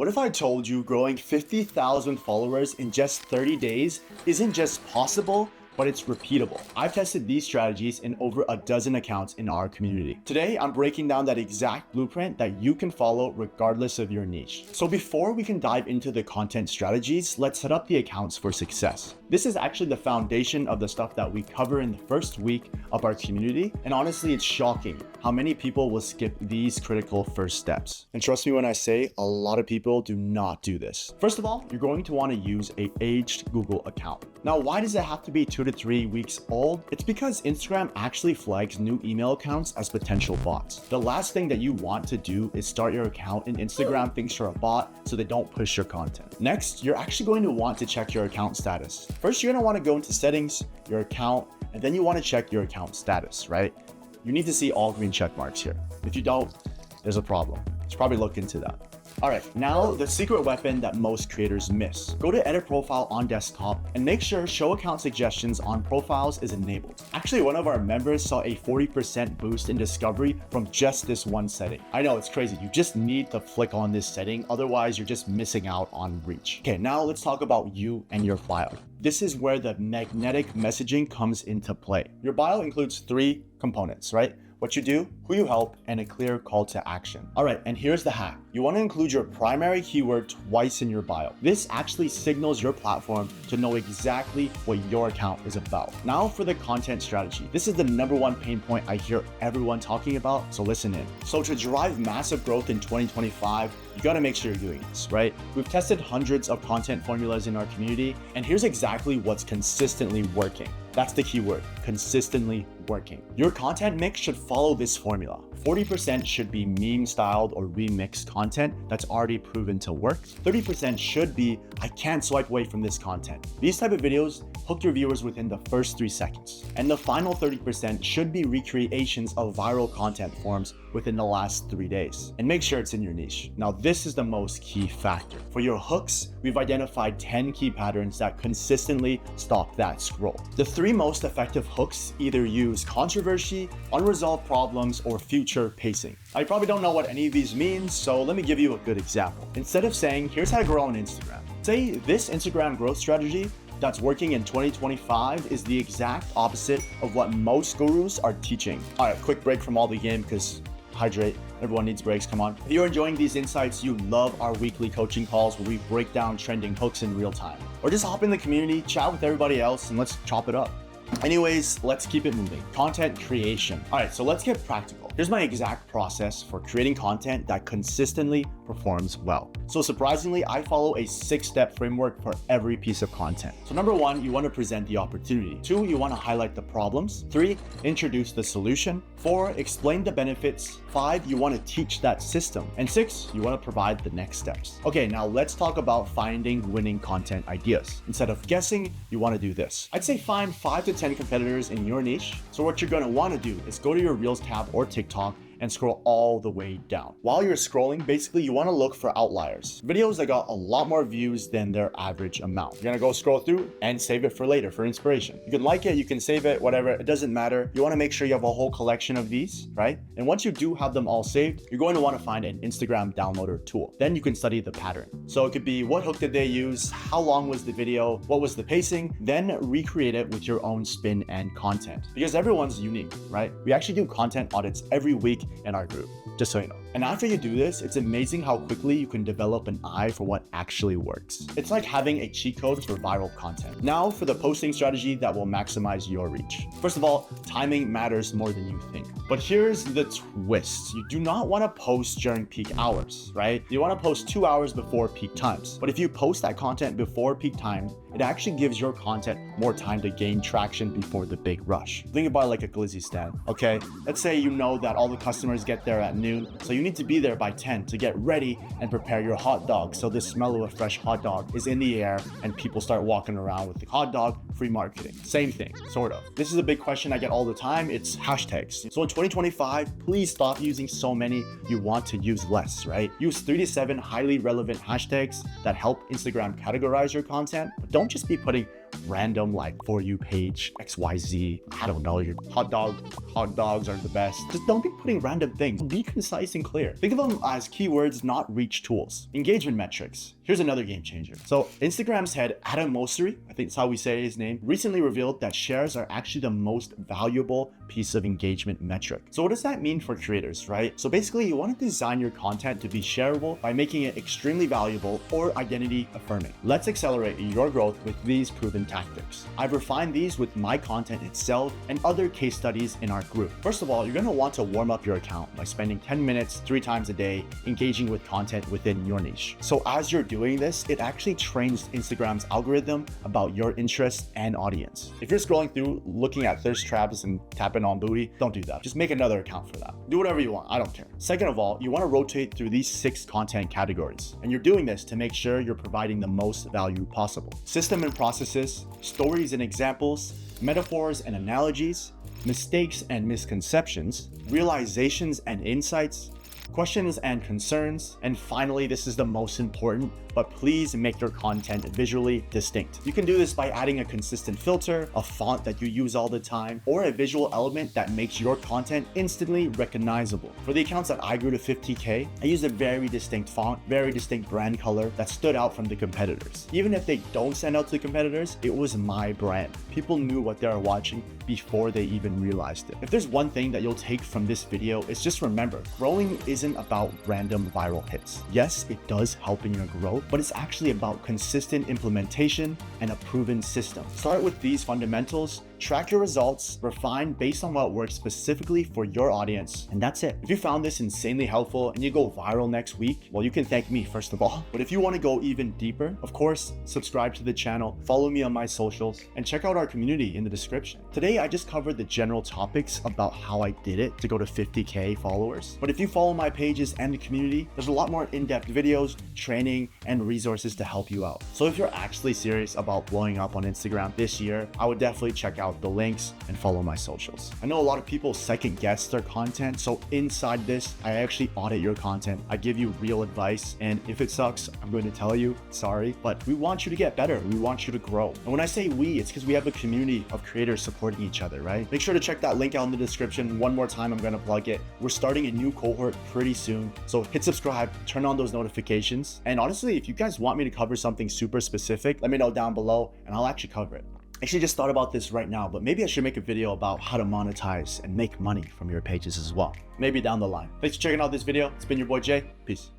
What if I told you growing 50,000 followers in just 30 days isn't just possible, but it's repeatable? I've tested these strategies in over a dozen accounts in our community. Today, I'm breaking down that exact blueprint that you can follow regardless of your niche. So before we can dive into the content strategies, let's set up the accounts for success. This is actually the foundation of the stuff that we cover in the first week of our community. And honestly, it's shocking how many people will skip these critical first steps. And trust me when I say a lot of people do not do this. First of all, you're going to want to use an aged Google account. Now, why does it have to be 2 to 3 weeks old? It's because Instagram actually flags new email accounts as potential bots. The last thing that you want to do is start your account and Instagram thinks you're a bot so they don't push your content. Next, you're actually going to want to check your account status. First, you're going to want to go into settings, your account, and then you want to check your account status, right? You need to see all green check marks here. If you don't, there's a problem. You should probably look into that. All right, now the secret weapon that most creators miss. Go to edit profile on desktop and make sure show account suggestions on profiles is enabled. Actually, one of our members saw a 40% boost in discovery from just this one setting. I know it's crazy. You just need to flick on this setting. Otherwise, you're just missing out on reach. Okay, now let's talk about you and your bio. This is where the magnetic messaging comes into play. Your bio includes 3 components, right? What you do, who you help, and a clear call to action. All right, and here's the hack. You want to include your primary keyword twice in your bio. This actually signals your platform to know exactly what your account is about. Now for the content strategy. This is the #1 pain point I hear everyone talking about, so listen in. So to drive massive growth in 2025, you gotta make sure you're doing this, right? We've tested hundreds of content formulas in our community, and here's exactly what's consistently working. That's the keyword, consistently working. Your content mix should follow this formula. 40% should be meme styled or remixed content that's already proven to work. 30% should be, I can't swipe away from this content. These type of videos hook your viewers within the first 3 seconds. And the final 30% should be recreations of viral content forms within the last 3 days. And make sure it's in your niche. Now, this is the most key factor. For your hooks, we've identified 10 key patterns that consistently stop that scroll. The 3 most effective hooks either use controversy, unresolved problems, or future pacing. I probably don't know what any of these means, so let me give you a good example. Instead of saying, here's how to grow on Instagram, say this Instagram growth strategy that's working in 2025 is the exact opposite of what most gurus are teaching. All right, quick break from all the game because hydrate. Everyone needs breaks, come on. If you're enjoying these insights, you love our weekly coaching calls where we break down trending hooks in real time. Or just hop in the community, chat with everybody else, and let's chop it up. Anyways, let's keep it moving. Content creation. All right, so let's get practical. Here's my exact process for creating content that consistently performs well. So surprisingly, I follow a 6-step framework for every piece of content. So #1, you want to present the opportunity. 2, you want to highlight the problems. 3, introduce the solution. 4, explain the benefits. 5, you want to teach that system. And 6, you want to provide the next steps. Okay, now let's talk about finding winning content ideas. Instead of guessing, you want to do this. I'd say find 5 to 10 competitors in your niche. So what you're going to want to do is go to your Reels tab or TikTok and scroll all the way down. While you're scrolling, basically you want to look for outliers. Videos that got a lot more views than their average amount. You're gonna go scroll through and save it for later for inspiration. You can like it, you can save it, whatever, it doesn't matter. You want to make sure you have a whole collection of these, right? And once you do have them all saved, you're going to want to find an Instagram downloader tool. Then you can study the pattern. So it could be what hook did they use? How long was the video? What was the pacing? Then recreate it with your own spin and content. Because everyone's unique, right? We actually do content audits every week in our group, just so you know. And after you do this, it's amazing how quickly you can develop an eye for what actually works. It's like having a cheat code for viral content. Now for the posting strategy that will maximize your reach. First of all, timing matters more than you think. But here's the twist. You do not want to post during peak hours, right? You want to post 2 hours before peak times. But if you post that content before peak time, it actually gives your content more time to gain traction before the big rush. Think about it like a glizzy stand, okay? Let's say you know that all the customers get there at noon, so you need to be there by 10 to get ready and prepare your hot dog. So the smell of a fresh hot dog is in the air and people start walking around with the hot dog, free marketing. Same thing, sort of. This is a big question I get all the time. It's hashtags. So in 2025, please stop using so many. You want to use less, right? Use 3 to 7 highly relevant hashtags that help Instagram categorize your content, but don't just be putting random like For You page, XYZ, I don't know, your hot dogs are the best. Just don't be putting random things. Be concise and clear. Think of them as keywords, not reach tools. Engagement metrics. Here's another game changer. So Instagram's head, Adam Mosseri, I think that's how we say his name, recently revealed that shares are actually the most valuable piece of engagement metric. So what does that mean for creators, right? So basically you want to design your content to be shareable by making it extremely valuable or identity affirming. Let's accelerate your growth with these proven tactics. I've refined these with my content itself and other case studies in our group. First of all, you're going to want to warm up your account by spending 10 minutes 3 times a day engaging with content within your niche. So as you're doing this, it actually trains Instagram's algorithm about your interests and audience. If you're scrolling through looking at thirst traps and tapping on booty, don't do that. Just make another account for that. Do whatever you want, I don't care. Second of all, you want to rotate through these 6 content categories. And you're doing this to make sure you're providing the most value possible. System and processes, stories and examples, metaphors and analogies, mistakes and misconceptions, realizations and insights, questions and concerns, and finally, this is the most important, but please make your content visually distinct. You can do this by adding a consistent filter, a font that you use all the time, or a visual element that makes your content instantly recognizable. For the accounts that I grew to 50K, I used a very distinct font, very distinct brand color that stood out from the competitors. Even if they don't stand out to the competitors, it was my brand. People knew what they were watching before they even realized it. If there's one thing that you'll take from this video, it's just remember, growing isn't about random viral hits. Yes, it does help in your growth, but it's actually about consistent implementation and a proven system. Start with these fundamentals, track your results, refine based on what works specifically for your audience, and that's it. If you found this insanely helpful and you go viral next week, well, you can thank me first of all. But if you want to go even deeper, of course, subscribe to the channel, follow me on my socials, and check out our community in the description. Today, I just covered the general topics about how I did it to go to 50K followers. But if you follow my pages and the community, there's a lot more in-depth videos, training, and resources to help you out. So if you're actually serious about blowing up on Instagram this year, I would definitely check out the links and follow my socials. I know a lot of people second guess their content, so inside this, I actually audit your content. I give you real advice, and if it sucks, I'm going to tell you, sorry, but we want you to get better. We want you to grow. And when I say we, it's because we have a community of creators supporting each other, right? Make sure to check that link out in the description. One more time, I'm going to plug it. We're starting a new cohort pretty soon, so hit subscribe, turn on those notifications, and honestly, if you guys want me to cover something super specific, let me know down below and I'll actually cover it. I actually just thought about this right now, but maybe I should make a video about how to monetize and make money from your pages as well. Maybe down the line. Thanks for checking out this video. It's been your boy Jay. Peace.